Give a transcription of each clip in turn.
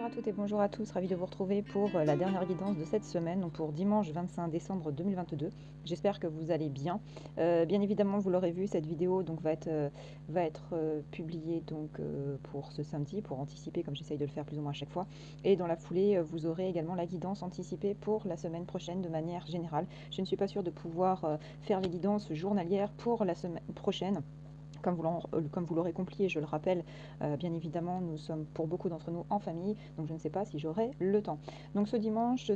Bonjour à toutes et bonjour à tous, ravi de vous retrouver pour la dernière guidance de cette semaine, donc pour dimanche 25 décembre 2022. J'espère que vous allez bien. Bien évidemment, vous l'aurez vu, cette vidéo donc, va être publiée pour ce samedi, pour anticiper comme j'essaye de le faire plus ou moins à chaque fois. Et dans la foulée, vous aurez également la guidance anticipée pour la semaine prochaine de manière générale. Je ne suis pas sûre de pouvoir faire les guidances journalières pour la semaine prochaine. Comme vous l'aurez compris et je le rappelle, bien évidemment, nous sommes pour beaucoup d'entre nous en famille, donc je ne sais pas si j'aurai le temps. Donc ce dimanche,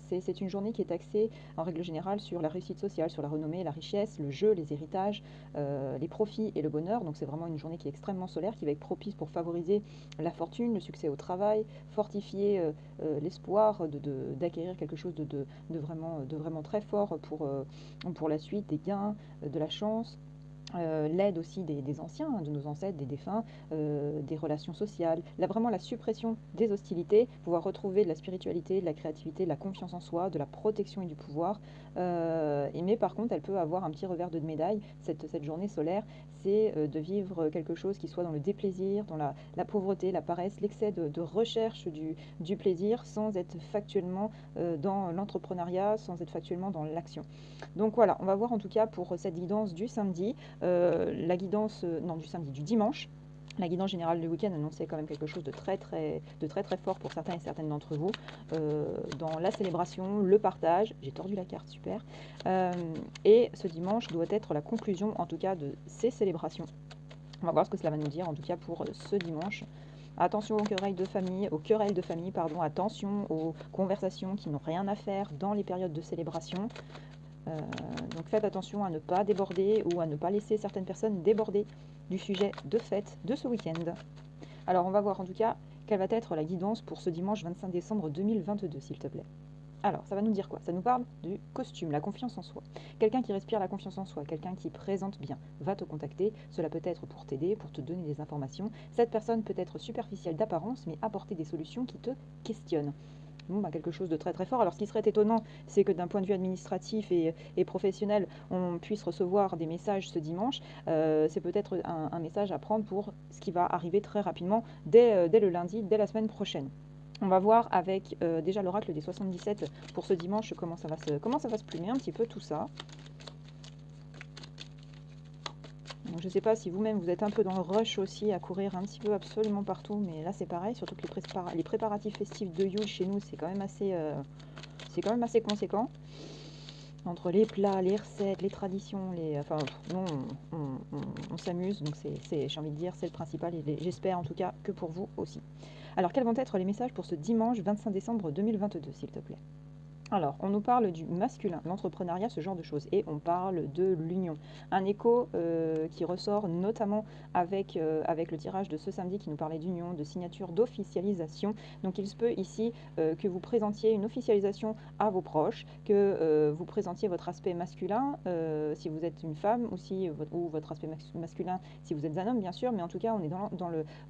c'est une journée qui est axée en règle générale sur la réussite sociale, sur la renommée, la richesse, le jeu, les héritages, les profits et le bonheur. Donc c'est vraiment une journée qui est extrêmement solaire, qui va être propice pour favoriser la fortune, le succès au travail, fortifier l'espoir d'acquérir quelque chose de vraiment très fort pour la suite, des gains, de la chance. L'aide aussi des anciens, de nos ancêtres, des défunts, des relations sociales, vraiment la suppression des hostilités, pouvoir retrouver de la spiritualité, de la créativité, de la confiance en soi, de la protection et du pouvoir. Mais par contre, elle peut avoir un petit revers de médaille, cette journée solaire, c'est de vivre quelque chose qui soit dans le déplaisir, dans la pauvreté, la paresse, l'excès de recherche du plaisir, sans être factuellement dans l'entrepreneuriat, sans être factuellement dans l'action. Donc voilà, on va voir en tout cas pour cette guidance du samedi. La guidance, non du samedi, du dimanche. La guidance générale du week-end annonçait quand même quelque chose de très très fort pour certains et certaines d'entre vous, dans la célébration, le partage. J'ai tordu la carte, super. Et ce dimanche doit être la conclusion en tout cas de ces célébrations. On va voir ce que cela va nous dire en tout cas pour ce dimanche. Attention aux querelles de famille, pardon, attention aux conversations qui n'ont rien à faire dans les périodes de célébration. Donc faites attention à ne pas déborder ou à ne pas laisser certaines personnes déborder du sujet de fête de ce week-end. Alors on va voir en tout cas quelle va être la guidance pour ce dimanche 25 décembre 2022, s'il te plaît. Alors, ça va nous dire quoi? Ça nous parle du costume, la confiance en soi. Quelqu'un qui respire la confiance en soi, quelqu'un qui présente bien, va te contacter. Cela peut être pour t'aider, pour te donner des informations. Cette personne peut être superficielle d'apparence, mais apporter des solutions qui te questionnent. Bon, quelque chose de très très fort. Alors ce qui serait étonnant, c'est que d'un point de vue administratif et professionnel, on puisse recevoir des messages ce dimanche. C'est peut-être un message à prendre pour ce qui va arriver très rapidement dès le lundi, dès la semaine prochaine. On va voir avec déjà l'oracle des 77 pour ce dimanche comment ça va se plumer un petit peu tout ça. Donc, je ne sais pas si vous-même vous êtes un peu dans le rush aussi à courir un petit peu absolument partout, mais là c'est pareil, surtout que les préparatifs festifs de Yule chez nous c'est quand même assez conséquent. Entre les plats, les recettes, les traditions, enfin nous on s'amuse, donc j'ai envie de dire c'est le principal et j'espère en tout cas que pour vous aussi. Alors quels vont être les messages pour ce dimanche 25 décembre 2022 s'il te plaît? Alors, on nous parle du masculin, l'entrepreneuriat, ce genre de choses, et on parle de l'union. Un écho qui ressort notamment avec le tirage de ce samedi qui nous parlait d'union, de signature, d'officialisation. Donc il se peut ici que vous présentiez une officialisation à vos proches, que vous présentiez votre aspect masculin si vous êtes une femme, ou votre aspect masculin si vous êtes un homme, bien sûr, mais en tout cas, on est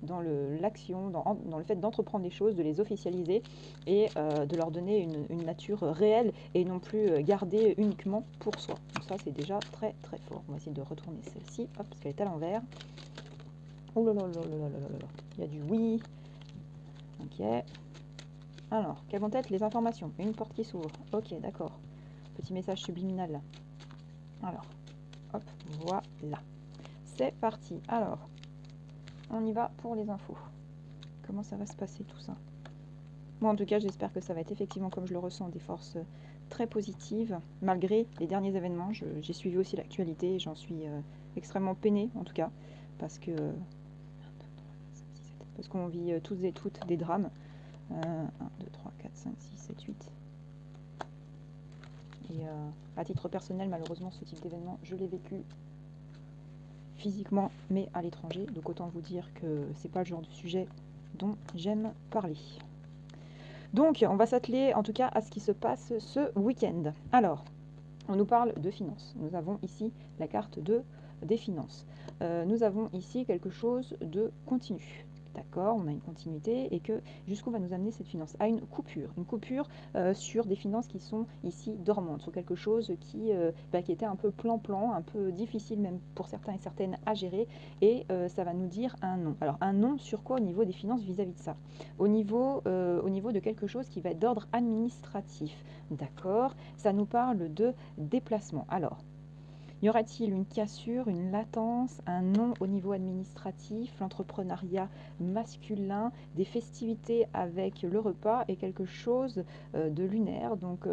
dans l'action, dans le fait d'entreprendre des choses, de les officialiser et de leur donner une nature réelle et non plus gardée uniquement pour soi. Donc ça c'est déjà très très fort. On va essayer de retourner celle-ci, hop, parce qu'elle est à l'envers. Oh là là là là là là là là. Il y a du oui. Ok. Alors, quelles vont être les informations? Une porte qui s'ouvre. Ok, d'accord. Petit message subliminal là. Alors, hop, voilà. C'est parti. Alors, on y va pour les infos. Comment ça va se passer tout ça? Moi, en tout cas, j'espère que ça va être effectivement, comme je le ressens, des forces très positives, malgré les derniers événements. J'ai suivi aussi l'actualité et j'en suis extrêmement peinée, en tout cas, parce qu'on vit toutes et toutes des drames. 1, 2, 3, 4, 5, 6, 7, 8. Et à titre personnel, malheureusement, ce type d'événement, je l'ai vécu physiquement, mais à l'étranger. Donc autant vous dire que c'est pas le genre de sujet dont j'aime parler. Donc, on va s'atteler en tout cas à ce qui se passe ce week-end. Alors, on nous parle de finances. Nous avons ici la carte des finances. Nous avons ici quelque chose de continu. d'accord, on a une continuité, et que jusqu'où va nous amener cette finance? À une coupure sur des finances qui sont ici dormantes, sur quelque chose qui était un peu plan-plan, un peu difficile même pour certains et certaines à gérer, et ça va nous dire un non. Alors un non sur quoi au niveau des finances vis-à-vis de ça? Au niveau de quelque chose qui va être d'ordre administratif, d'accord? Ça nous parle de déplacement. Alors, y aura-t-il une cassure, une latence, un non au niveau administratif, l'entrepreneuriat masculin, des festivités avec le repas et quelque chose de lunaire, donc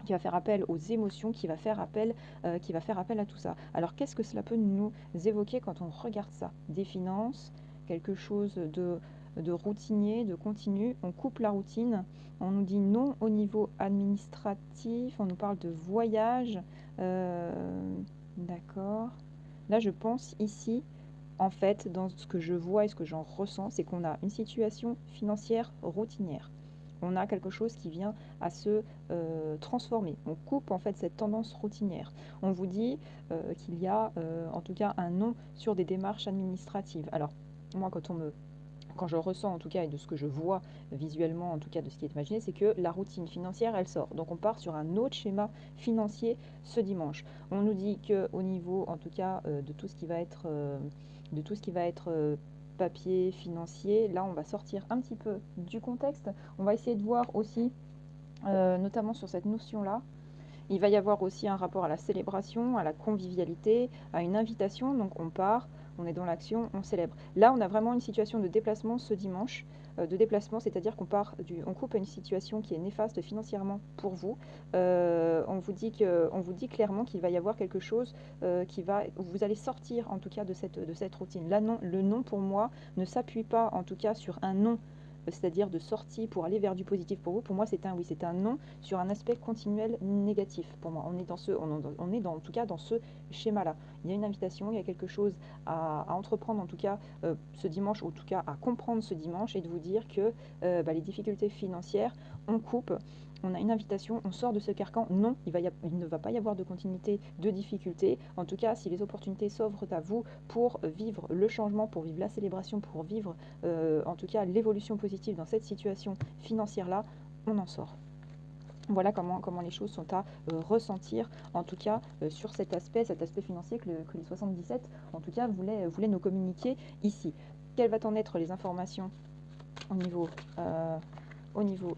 qui va faire appel aux émotions, qui va faire appel à tout ça. Alors qu'est-ce que cela peut nous évoquer quand on regarde ça? Des finances, quelque chose de routinier, de continu, on coupe la routine, on nous dit non au niveau administratif, on nous parle de voyage, d'accord. Là, je pense ici, en fait, dans ce que je vois et ce que j'en ressens, c'est qu'on a une situation financière routinière. On a quelque chose qui vient à se transformer. On coupe en fait cette tendance routinière. On vous dit qu'il y a en tout cas un non sur des démarches administratives. Alors, moi, quand je ressens en tout cas et de ce que je vois visuellement en tout cas de ce qui est imaginé, c'est que la routine financière elle sort. Donc on part sur un autre schéma financier ce dimanche. On nous dit que au niveau en tout cas de tout ce qui va être papier financier, là on va sortir un petit peu du contexte. On va essayer de voir aussi notamment sur cette notion là. Il va y avoir aussi un rapport à la célébration, à la convivialité, à une invitation. Donc on part, on est dans l'action, on célèbre. Là, on a vraiment une situation de déplacement ce dimanche. De déplacement, c'est-à-dire on coupe à une situation qui est néfaste financièrement pour vous. On vous dit clairement qu'il va y avoir quelque chose où vous allez sortir en tout cas de cette routine. Là, non, le non pour moi ne s'appuie pas en tout cas sur un non, c'est-à-dire de sortie pour aller vers du positif pour vous. Pour moi, c'est un oui, c'est un non sur un aspect continuel négatif. Pour moi, on est en tout cas dans ce schéma-là. Il y a une invitation, il y a quelque chose à entreprendre en tout cas ce dimanche, ou en tout cas à comprendre ce dimanche, et de vous dire que les difficultés financières, on coupe. On a une invitation, on sort de ce carcan. Non, il ne va pas y avoir de continuité de difficultés. En tout cas, si les opportunités s'offrent à vous pour vivre le changement, pour vivre la célébration, pour vivre en tout cas l'évolution positive dans cette situation financière-là, on en sort. Voilà comment les choses sont à ressentir, en tout cas sur cet aspect financier que les 77, en tout cas, voulaient nous communiquer ici. Quelles vont en être les informations au au niveau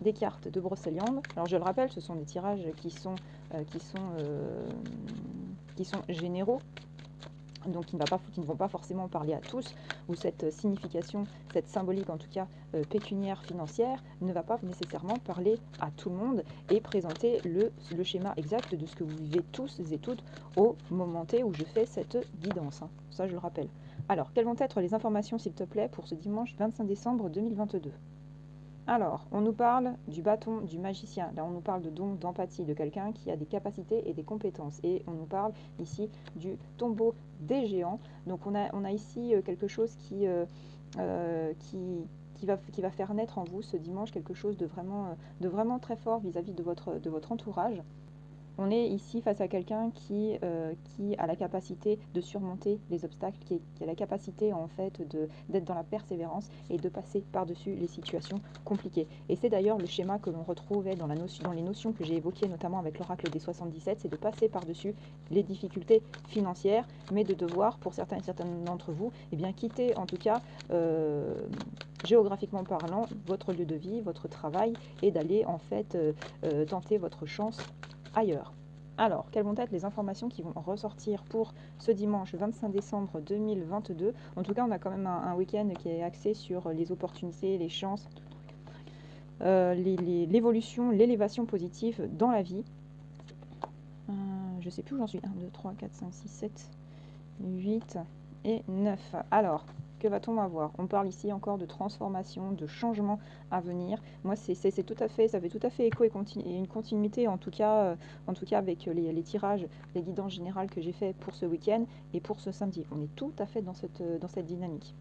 des cartes de Brocéliande? Alors je le rappelle, ce sont des tirages qui sont généraux, donc qui ne vont pas forcément parler à tous, où cette signification, cette symbolique en tout cas pécuniaire, financière, ne va pas nécessairement parler à tout le monde et présenter le schéma exact de ce que vous vivez tous et toutes au moment T où je fais cette guidance, hein. Ça je le rappelle. Alors, quelles vont être les informations s'il te plaît pour ce dimanche 25 décembre 2022? Alors, on nous parle du bâton du magicien. Là, on nous parle de don, d'empathie, de quelqu'un qui a des capacités et des compétences. Et on nous parle ici du tombeau des géants. Donc, on a ici quelque chose qui va faire naître en vous ce dimanche quelque chose de vraiment très fort vis-à-vis de votre entourage. On est ici face à quelqu'un qui a la capacité de surmonter les obstacles, qui a la capacité en fait d'être dans la persévérance et de passer par-dessus les situations compliquées. Et c'est d'ailleurs le schéma que l'on retrouvait dans les notions que j'ai évoquées, notamment avec l'oracle des 77, c'est de passer par-dessus les difficultés financières, mais de devoir, pour certains et certaines d'entre vous, eh bien, quitter en tout cas géographiquement parlant votre lieu de vie, votre travail, et d'aller en fait tenter votre chance ailleurs. Alors, quelles vont être les informations qui vont ressortir pour ce dimanche 25 décembre 2022? En tout cas, on a quand même un week-end qui est axé sur les opportunités, les chances, l'évolution, l'élévation positive dans la vie. Je ne sais plus où j'en suis. 1, 2, 3, 4, 5, 6, 7, 8 et 9. Alors, que va-t-on avoir? On parle ici encore de transformation, de changement à venir. Moi, ça fait tout à fait écho et une continuité, en tout cas avec les tirages, les guidances générales que j'ai fait pour ce week-end et pour ce samedi. On est tout à fait dans cette dynamique.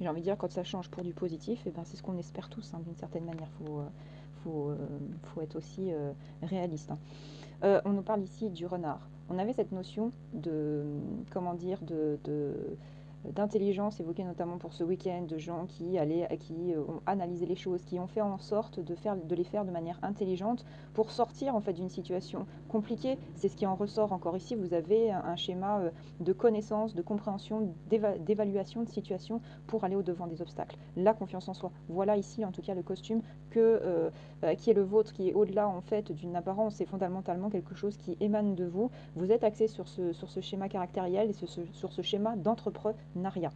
J'ai envie de dire, quand ça change pour du positif, eh ben, c'est ce qu'on espère tous, hein, d'une certaine manière. Faut être aussi réaliste, hein. On nous parle ici du renard. On avait cette notion de, comment dire, d'intelligence évoquée notamment pour ce week-end, de gens qui ont analysé les choses, qui ont fait en sorte de les faire de manière intelligente pour sortir en fait d'une situation compliquée. C'est ce qui en ressort encore ici. Vous avez un schéma de connaissance, de compréhension, d'évaluation de situation pour aller au-devant des obstacles. La confiance en soi. Voilà ici en tout cas le costume qui est le vôtre, qui est au-delà en fait d'une apparence. C'est fondamentalement quelque chose qui émane de vous. Vous êtes axé sur ce schéma caractériel et sur ce schéma d'entrepreneuriat.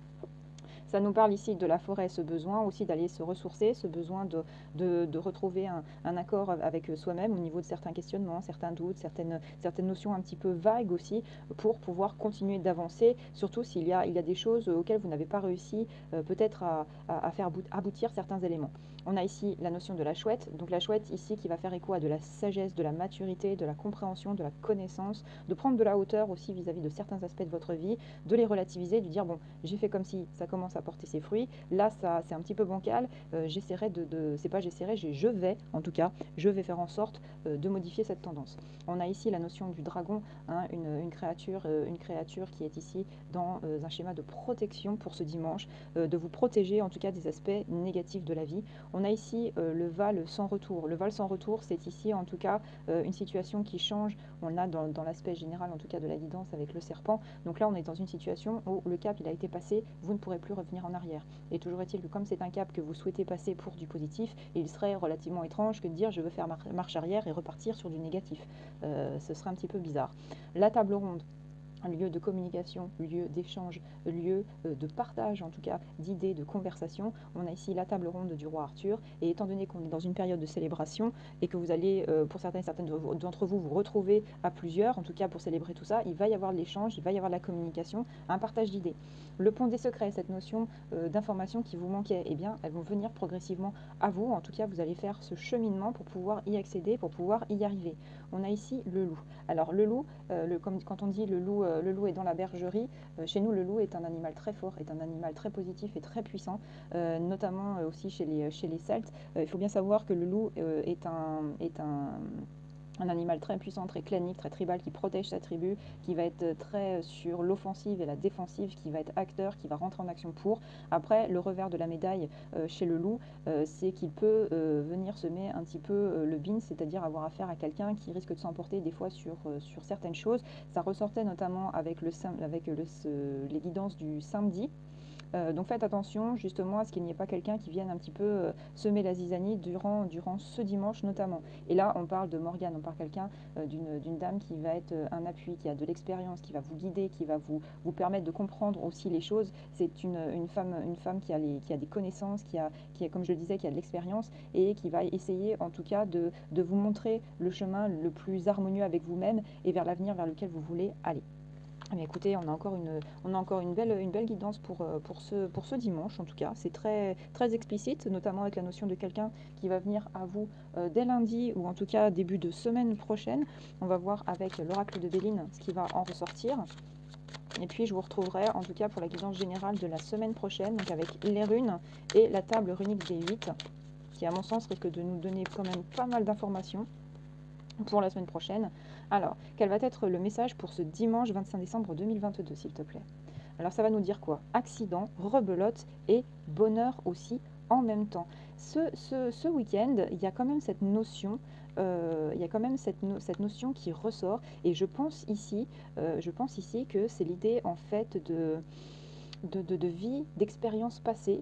Ça nous parle ici de la forêt, ce besoin aussi d'aller se ressourcer, ce besoin de retrouver un accord avec soi-même au niveau de certains questionnements, certains doutes, certaines notions un petit peu vagues aussi, pour pouvoir continuer d'avancer, surtout s'il y a des choses auxquelles vous n'avez pas réussi peut-être à faire aboutir certains éléments. On a ici la notion de la chouette, donc la chouette ici qui va faire écho à de la sagesse, de la maturité, de la compréhension, de la connaissance, de prendre de la hauteur aussi vis-à-vis de certains aspects de votre vie, de les relativiser, de dire bon, j'ai fait comme si ça commence à porter ses fruits, là ça c'est un petit peu bancal, c'est pas j'essaierai, je vais en tout cas, je vais faire en sorte de modifier cette tendance. On a ici la notion du dragon, hein, une créature qui est ici dans un schéma de protection pour ce dimanche, de vous protéger en tout cas des aspects négatifs de la vie. On a ici le Val sans retour. Le Val sans retour, c'est ici en tout cas une situation qui change. On l'a dans l'aspect général en tout cas de la guidance avec le serpent. Donc là, on est dans une situation où le cap il a été passé, vous ne pourrez plus revenir en arrière. Et toujours est-il que comme c'est un cap que vous souhaitez passer pour du positif, il serait relativement étrange que de dire je veux faire marche arrière et repartir sur du négatif. Ce serait un petit peu bizarre. La table ronde, un lieu de communication, lieu d'échange, lieu de partage en tout cas d'idées, de conversation. On a ici la table ronde du roi Arthur et étant donné qu'on est dans une période de célébration et que vous allez pour certaines d'entre vous vous retrouver à plusieurs, en tout cas pour célébrer tout ça, il va y avoir de l'échange, il va y avoir de la communication, un partage d'idées. Le pont des secrets, cette notion d'information qui vous manquait, eh bien elles vont venir progressivement à vous, en tout cas vous allez faire ce cheminement pour pouvoir y accéder, pour pouvoir y arriver. On a ici le loup. Alors le loup, comme quand on dit le loup est dans la bergerie, chez nous le loup est un animal très fort, est un animal très positif et très puissant, notamment aussi chez les Celtes. Il faut bien savoir que le loup est un animal très puissant, très clanique, très tribal, qui protège sa tribu, qui va être très sur l'offensive et la défensive, qui va être acteur, qui va rentrer en action pour. Après, le revers de la médaille chez le loup, c'est qu'il peut venir semer un petit peu le bin, c'est-à-dire avoir affaire à quelqu'un qui risque de s'emporter des fois sur certaines choses. Ça ressortait notamment avec les guidances du samedi. Donc faites attention justement à ce qu'il n'y ait pas quelqu'un qui vienne un petit peu semer la zizanie durant ce dimanche notamment. Et là on parle de Morgane, on parle quelqu'un d'une dame qui va être un appui, qui a de l'expérience, qui va vous guider, qui va vous permettre de comprendre aussi les choses. C'est une femme qui a des connaissances, qui a, comme je le disais, qui a de l'expérience et qui va essayer en tout cas de vous montrer le chemin le plus harmonieux avec vous-même et vers l'avenir vers lequel vous voulez aller. Mais écoutez, on a encore une belle guidance pour ce dimanche, en tout cas. C'est très, très explicite, notamment avec la notion de quelqu'un qui va venir à vous dès lundi ou en tout cas début de semaine prochaine. On va voir avec l'oracle de Béline ce qui va en ressortir. Et puis je vous retrouverai en tout cas pour la guidance générale de la semaine prochaine, donc avec les runes et la table runique des 8, qui à mon sens risque de nous donner quand même pas mal d'informations pour la semaine prochaine. Alors, quel va être le message pour ce dimanche 25 décembre 2022, s'il te plaît? Alors, ça va nous dire quoi? Accident, rebelote et bonheur aussi en même temps. Ce week-end, il y a quand même cette notion, cette notion qui ressort, et je pense ici que c'est l'idée en fait de vie, d'expériences passées,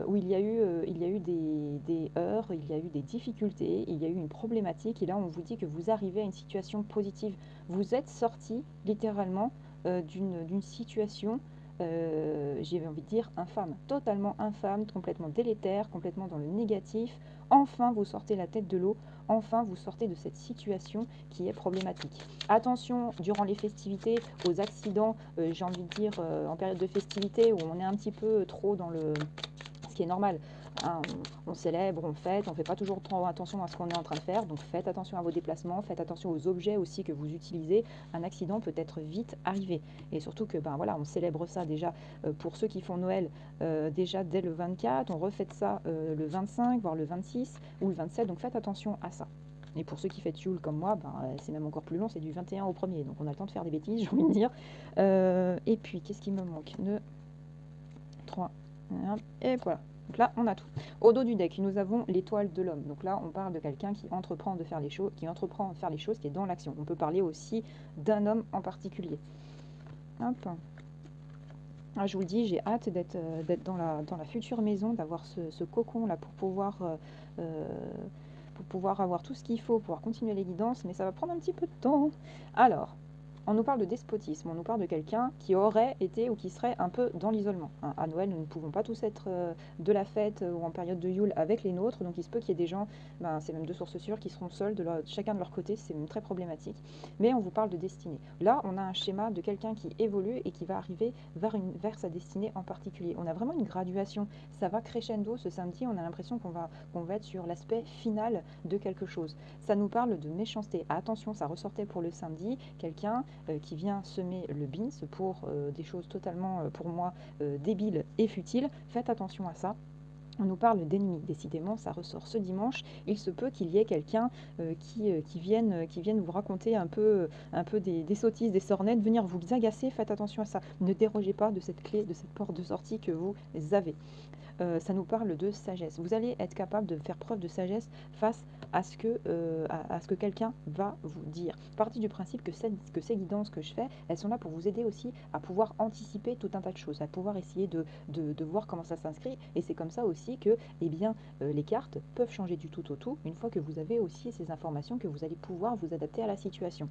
où il y a eu des heurts, il y a eu des difficultés, il y a eu une problématique, et là on vous dit que vous arrivez à une situation positive. Vous êtes sorti littéralement d'une situation, j'ai envie de dire infâme, totalement infâme, complètement délétère, complètement dans le négatif. Enfin vous sortez la tête de l'eau, enfin vous sortez de cette situation qui est problématique. Attention durant les festivités aux accidents, j'ai envie de dire en période de festivité où on est un petit peu trop dans ce qui est normal. Hein, on célèbre, on fête, on ne fait pas toujours trop attention à ce qu'on est en train de faire, donc faites attention à vos déplacements, faites attention aux objets aussi que vous utilisez. Un accident peut être vite arrivé. Et surtout que voilà, on célèbre ça déjà pour ceux qui font Noël déjà dès le 24, on refait ça le 25, voire le 26 ou le 27, donc faites attention à ça. Et pour ceux qui fêtent Yule comme moi, c'est même encore plus long, c'est du 21 au 1er, donc on a le temps de faire des bêtises, j'ai envie de dire. Et puis, qu'est-ce qui me manque? 3. Et voilà. Donc là, on a tout. Au dos du deck, nous avons l'étoile de l'homme. Donc là, on parle de quelqu'un qui entreprend de faire les choses, qui est dans l'action. On peut parler aussi d'un homme en particulier. Hop. Ah, je vous le dis, j'ai hâte d'être dans la future maison, d'avoir ce cocon là euh, pour pouvoir avoir tout ce qu'il faut, pouvoir continuer les guidances, mais ça va prendre un petit peu de temps. Alors, on nous parle de despotisme, on nous parle de quelqu'un qui aurait été ou qui serait un peu dans l'isolement. Hein. À Noël, nous ne pouvons pas tous être de la fête ou en période de Yule avec les nôtres, donc il se peut qu'il y ait des gens, c'est même de sources sûres, qui seront seuls, chacun de leur côté, c'est même très problématique. Mais on vous parle de destinée. Là, on a un schéma de quelqu'un qui évolue et qui va arriver vers sa destinée en particulier. On a vraiment une graduation, ça va crescendo ce samedi, on a l'impression qu'on va être sur l'aspect final de quelque chose. Ça nous parle de méchanceté. Attention, ça ressortait pour le samedi, quelqu'un qui vient semer le bins pour des choses totalement, pour moi, débiles et futiles. Faites attention à ça. On nous parle d'ennemis, décidément, ça ressort ce dimanche. Il se peut qu'il y ait quelqu'un qui vienne vous raconter un peu des sottises, des sornettes, venir vous agacer. Faites attention à ça. Ne dérogez pas de cette clé, de cette porte de sortie que vous avez. Ça nous parle de sagesse. Vous allez être capable de faire preuve de sagesse face à ce que quelqu'un va vous dire. Partie du principe que ces guidances que je fais, elles sont là pour vous aider aussi à pouvoir anticiper tout un tas de choses, à pouvoir essayer de voir comment ça s'inscrit. Et c'est comme ça aussi que les cartes peuvent changer du tout au tout une fois que vous avez aussi ces informations, que vous allez pouvoir vous adapter à la situation.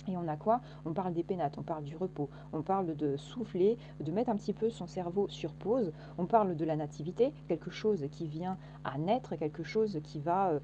Et on a quoi? On parle des pénates, on parle du repos, on parle de souffler, de mettre un petit peu son cerveau sur pause, on parle de la nativité, quelque chose qui vient à naître, quelque chose qui va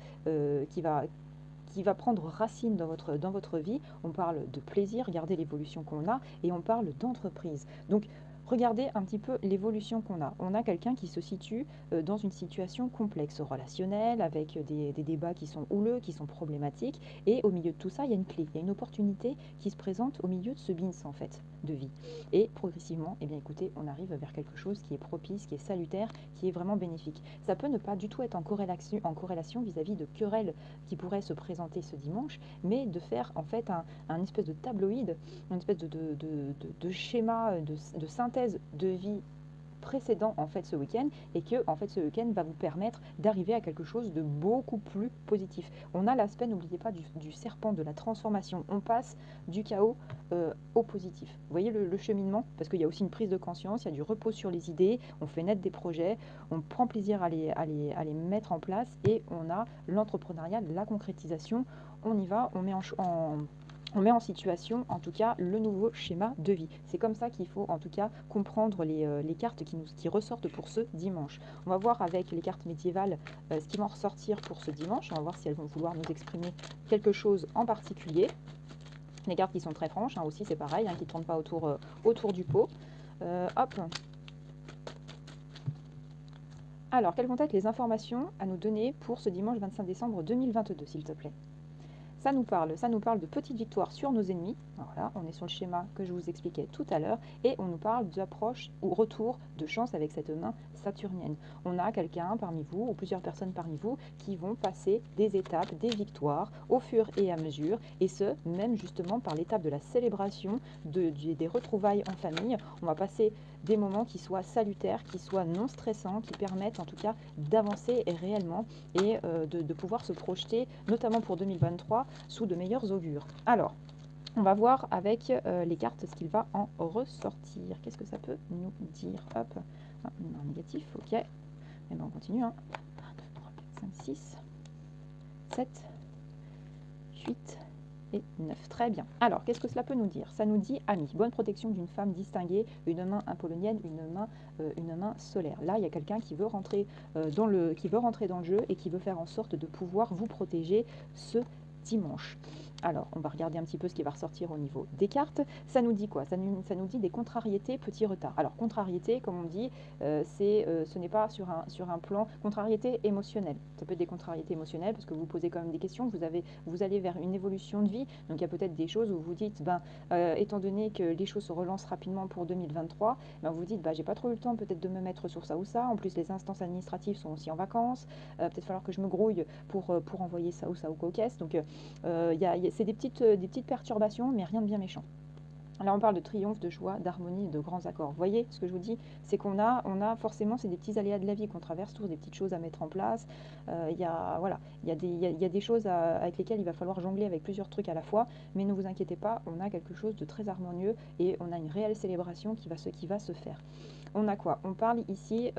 prendre racine dans votre vie. On parle de plaisir, regardez l'évolution qu'on a, et on parle d'entreprise. Donc, regardez un petit peu l'évolution qu'on a. On a quelqu'un qui se situe dans une situation complexe, relationnelle, avec des débats qui sont houleux, qui sont problématiques. Et au milieu de tout ça, il y a une clé, il y a une opportunité qui se présente au milieu de ce bins en fait, de vie. Et progressivement, eh bien écoutez, on arrive vers quelque chose qui est propice, qui est salutaire, qui est vraiment bénéfique. Ça peut ne pas du tout être en corrélation vis-à-vis de querelles qui pourraient se présenter ce dimanche, mais de faire en fait un espèce de tabloïd, une espèce de schéma, de synthèse de vie précédent en fait ce week-end, et que en fait ce week-end va vous permettre d'arriver à quelque chose de beaucoup plus positif. On a l'aspect, n'oubliez pas, du serpent, de la transformation. On passe du chaos au positif. Vous voyez le cheminement, parce qu'il y a aussi une prise de conscience, il y a du repos sur les idées, on fait naître des projets, on prend plaisir à les mettre en place, et on a l'entrepreneuriat, la concrétisation. On y va, on met en situation, en tout cas, le nouveau schéma de vie. C'est comme ça qu'il faut, en tout cas, comprendre les cartes qui ressortent pour ce dimanche. On va voir avec les cartes médiévales ce qui vont ressortir pour ce dimanche. On va voir si elles vont vouloir nous exprimer quelque chose en particulier. Les cartes qui sont très franches, aussi, c'est pareil, qui ne tournent pas autour du pot. Hop. Alors, quelles vont être les informations à nous donner pour ce dimanche 25 décembre 2022, s'il te plaît? Ça nous parle de petites victoires sur nos ennemis. Voilà, on est sur le schéma que je vous expliquais tout à l'heure, et on nous parle d'approche ou retour de chance avec cette main saturnienne. On a quelqu'un parmi vous, ou plusieurs personnes parmi vous, qui vont passer des étapes, des victoires au fur et à mesure, et ce, même justement par l'étape de la célébration des retrouvailles en famille. On va passer des moments qui soient salutaires, qui soient non stressants, qui permettent en tout cas d'avancer réellement et de pouvoir se projeter, notamment pour 2023, sous de meilleurs augures. Alors, on va voir avec les cartes ce qu'il va en ressortir. Qu'est-ce que ça peut nous dire? Hop, un négatif, ok. Et bien on continue. 1, 2, 3, 4, 5, 6, 7, 8 et 9. Très bien. Alors, qu'est-ce que cela peut nous dire? Ça nous dit ami, bonne protection d'une femme distinguée, une main apollonienne, une main solaire. Là, il y a quelqu'un qui veut rentrer dans le jeu et qui veut faire en sorte de pouvoir vous protéger ce dimanche. Alors, on va regarder un petit peu ce qui va ressortir au niveau des cartes. Ça nous dit quoi? Ça nous dit des contrariétés, petits retards. Alors, contrariété, comme on dit, ce n'est pas sur un plan contrariété émotionnelle. Ça peut être des contrariétés émotionnelles parce que vous posez quand même des questions, vous allez vers une évolution de vie. Donc, il y a peut-être des choses où vous dites, étant donné que les choses se relancent rapidement pour 2023, vous dites, j'ai pas trop eu le temps peut-être de me mettre sur ça ou ça. En plus, les instances administratives sont aussi en vacances. Peut-être falloir que je me grouille pour envoyer ça ou ça aux caisses. Donc, c'est des petites perturbations, mais rien de bien méchant. Là, on parle de triomphe, de joie, d'harmonie, de grands accords. Vous voyez ce que je vous dis? C'est on a forcément, c'est des petits aléas de la vie qu'on traverse tous, des petites choses à mettre en place. Il y a, voilà, il y a des choses avec lesquelles il va falloir jongler avec plusieurs trucs à la fois. Mais ne vous inquiétez pas, on a quelque chose de très harmonieux et on a une réelle célébration qui va se faire. On a quoi? On parle ici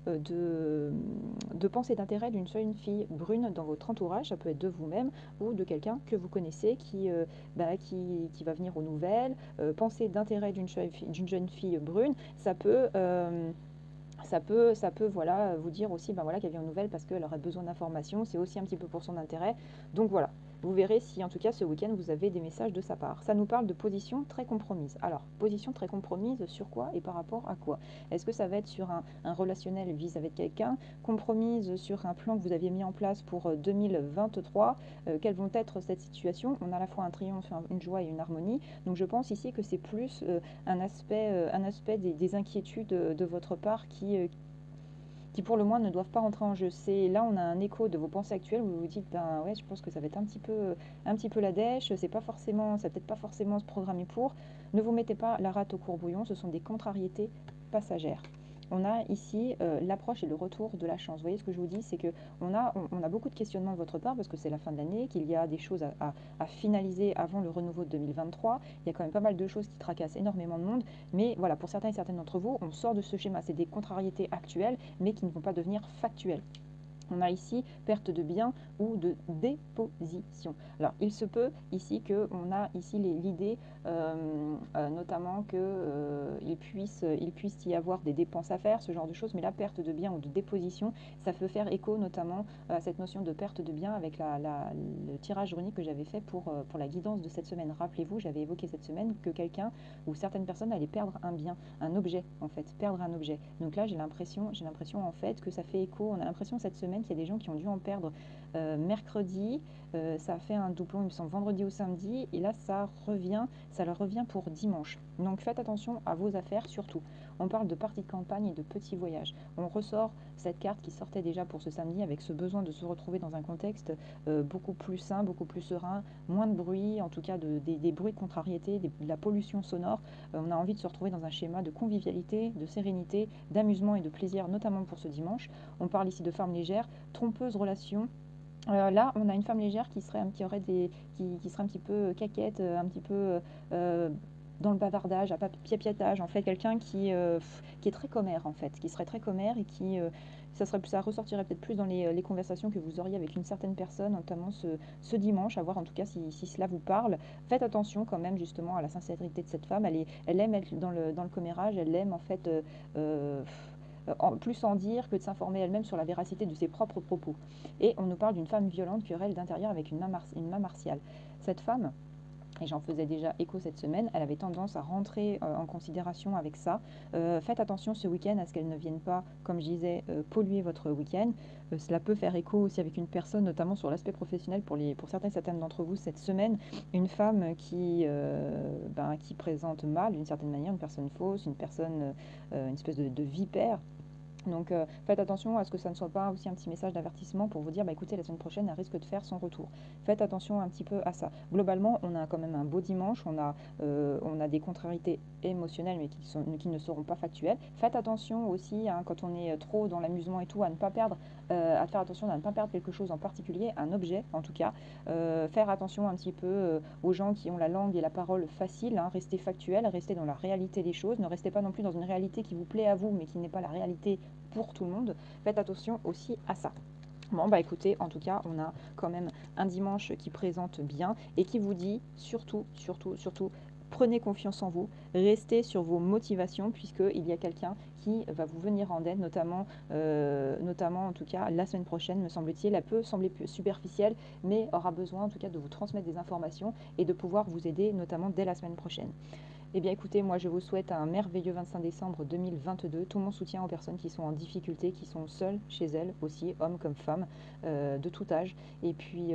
de pensée d'intérêt d'une seule fille brune dans votre entourage. Ça peut être de vous-même ou de quelqu'un que vous connaissez qui va venir aux nouvelles. Pensée d'intérêt d'une jeune fille brune, ça peut voilà, vous dire aussi voilà, qu'elle vient aux nouvelles parce qu'elle aurait besoin d'informations. C'est aussi un petit peu pour son intérêt. Donc voilà, vous verrez si en tout cas ce week-end vous avez des messages de sa part. Ça nous parle de position très compromise. Alors, position très compromise sur quoi et par rapport à quoi? Est-ce que ça va être sur un relationnel vis-à-vis de quelqu'un, compromise sur un plan que vous aviez mis en place pour 2023? Quelles vont être cette situation? On a à la fois un triomphe, une joie et une harmonie. Donc je pense ici que c'est plus un aspect des inquiétudes de votre part qui pour le moins ne doivent pas rentrer en jeu. C'est là on a un écho de vos pensées actuelles où vous vous dites ben ouais je pense que ça va être un petit peu la dèche, c'est pas forcément, ça peut-être pas forcément se programmer pour. Ne vous mettez pas la rate au courbouillon, ce sont des contrariétés passagères. On a ici l'approche et le retour de la chance. Vous voyez ce que je vous dis, c'est que on a beaucoup de questionnements de votre part parce que c'est la fin de l'année, qu'il y a des choses à finaliser avant le renouveau de 2023. Il y a quand même pas mal de choses qui tracassent énormément de monde. Mais voilà, pour certains et certaines d'entre vous, on sort de ce schéma. C'est des contrariétés actuelles, mais qui ne vont pas devenir factuelles. On a ici perte de biens ou de déposition. Alors, il se peut ici qu'on a ici l'idée notamment qu'il puisse y avoir des dépenses à faire, ce genre de choses, mais la perte de biens ou de déposition, ça peut faire écho notamment à cette notion de perte de biens avec le tirage runique que j'avais fait pour la guidance de cette semaine. Rappelez-vous, j'avais évoqué cette semaine que quelqu'un ou certaines personnes allaient perdre un bien, un objet en fait, perdre un objet. Donc là, j'ai l'impression en fait que ça fait écho, on a l'impression cette semaine qu'il y a des gens qui ont dû en perdre mercredi, ça a fait un doublon, il me semble, vendredi ou samedi, et là ça leur revient pour dimanche. Donc faites attention à vos affaires surtout. On parle de parties de campagne et de petits voyages. On ressort cette carte qui sortait déjà pour ce samedi avec ce besoin de se retrouver dans un contexte beaucoup plus sain, beaucoup plus serein, moins de bruit, en tout cas des bruits de contrariété, de la pollution sonore. On a envie de se retrouver dans un schéma de convivialité, de sérénité, d'amusement et de plaisir, notamment pour ce dimanche. On parle ici de femme légère, trompeuse relation. Là, on a une femme légère qui serait un petit peu caquette, un petit peu dans le bavardage, à piapiatage, en fait, quelqu'un qui est très commère, en fait, qui serait très commère et ça ressortirait peut-être plus dans les conversations que vous auriez avec une certaine personne, notamment ce dimanche, à voir en tout cas si cela vous parle. Faites attention quand même justement à la sincérité de cette femme, elle aime être dans le commérage, elle aime en fait plus en dire que de s'informer elle-même sur la véracité de ses propres propos. Et on nous parle d'une femme violente, querelle d'intérieur avec une main martiale. Cette femme, et j'en faisais déjà écho cette semaine, elle avait tendance à rentrer en considération avec ça. Faites attention ce week-end à ce qu'elle ne vienne pas, comme je disais, polluer votre week-end. Cela peut faire écho aussi avec une personne, notamment sur l'aspect professionnel pour certains et certaines d'entre vous cette semaine. Une femme qui présente mal, d'une certaine manière, une personne fausse, une espèce de vipère. Donc faites attention à ce que ça ne soit pas aussi un petit message d'avertissement pour vous dire écoutez, la semaine prochaine elle risque de faire son retour. Faites attention un petit peu à ça. Globalement, on a quand même un beau dimanche, on a des contrariétés émotionnelles mais qui ne seront pas factuelles. Faites attention aussi quand on est trop dans l'amusement et tout à ne pas perdre, à faire attention à ne pas perdre quelque chose en particulier, un objet en tout cas. Faire attention un petit peu aux gens qui ont la langue et la parole facile, hein, restez factuel, restez dans la réalité des choses, ne restez pas non plus dans une réalité qui vous plaît à vous mais qui n'est pas la réalité pour tout le monde. Faites attention aussi à ça. Bon, bah écoutez, en tout cas, on a quand même un dimanche qui présente bien et qui vous dit surtout, prenez confiance en vous, restez sur vos motivations puisqu'il y a quelqu'un qui va vous venir en aide, notamment en tout cas la semaine prochaine, me semble-t-il. Elle peut sembler superficielle, mais aura besoin en tout cas de vous transmettre des informations et de pouvoir vous aider, notamment dès la semaine prochaine. Eh bien écoutez, moi je vous souhaite un merveilleux 25 décembre 2022. Tout mon soutien aux personnes qui sont en difficulté, qui sont seules chez elles aussi, hommes comme femmes, de tout âge. Et puis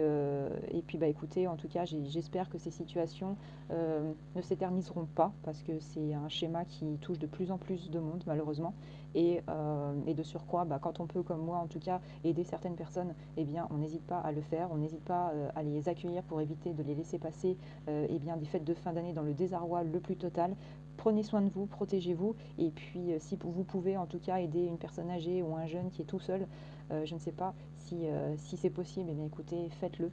bah écoutez, en tout cas j'espère que ces situations ne s'éterniseront pas parce que c'est un schéma qui touche de plus en plus de monde malheureusement. Et de surcroît, bah, quand on peut comme moi en tout cas aider certaines personnes, eh bien on n'hésite pas à le faire, on n'hésite pas à les accueillir pour éviter de les laisser passer eh bien, des fêtes de fin d'année dans le désarroi le plus total. Prenez soin de vous, protégez-vous, et puis si vous pouvez en tout cas aider une personne âgée ou un jeune qui est tout seul, je ne sais pas si c'est possible, eh bien écoutez, faites-le.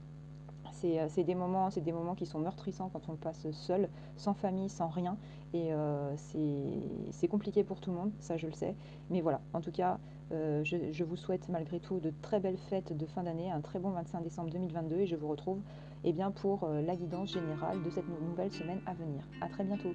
C'est des moments qui sont meurtrissants quand on le passe seul, sans famille, sans rien. C'est compliqué pour tout le monde, ça je le sais. Mais voilà, en tout cas, je vous souhaite malgré tout de très belles fêtes de fin d'année, un très bon 25 décembre 2022 et je vous retrouve eh bien, pour la guidance générale de cette nouvelle semaine à venir. À très bientôt.